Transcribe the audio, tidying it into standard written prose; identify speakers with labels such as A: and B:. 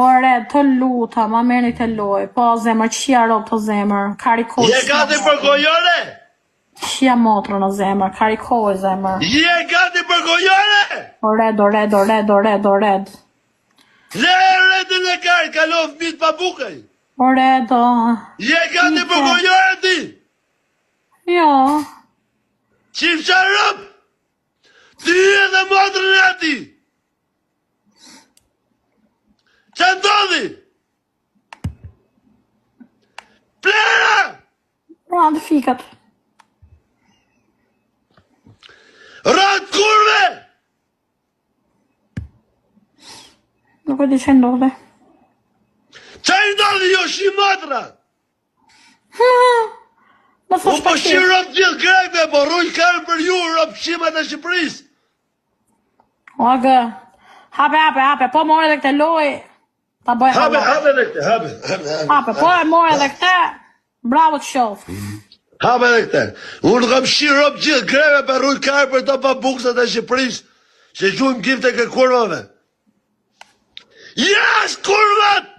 A: Ore, të luta, ma merni të loj. Po, zemër, qia ropë të zemër. Karikoj.
B: Je gati për gojore?
A: Qia motrë në zemër, karikoj zemër.
B: Je gati për gojore?
A: Ored.
B: Le redin e karë, kalof mit pa bukaj.
A: Ored.
B: Je gati për gojore ti?
A: Jo.
B: Qim qa rëp? Ti edhe motrën e ati. Që ndodhi? Plera!
A: Randë fikat.
B: Randë kurve!
A: Nuk e di që ndodhe.
B: Që ndodhi jo shi motra?
A: Më
B: U po shi rëp gjithë grekve, po rruj karën për ju, rëp shimat e Shqipëris.
A: Oagë, hape, po more dhe këte loj. Ta bëj
B: Habe dhe këte,
A: Hape, po e more dhe këte. Bravo të shofë.
B: Habe dhe këte. Unë kam shi rëp gjithë greve për rruj karën për të pa buksat e Shqipëris, që gjujmë gifte ke kurvave. Jas, kurvat!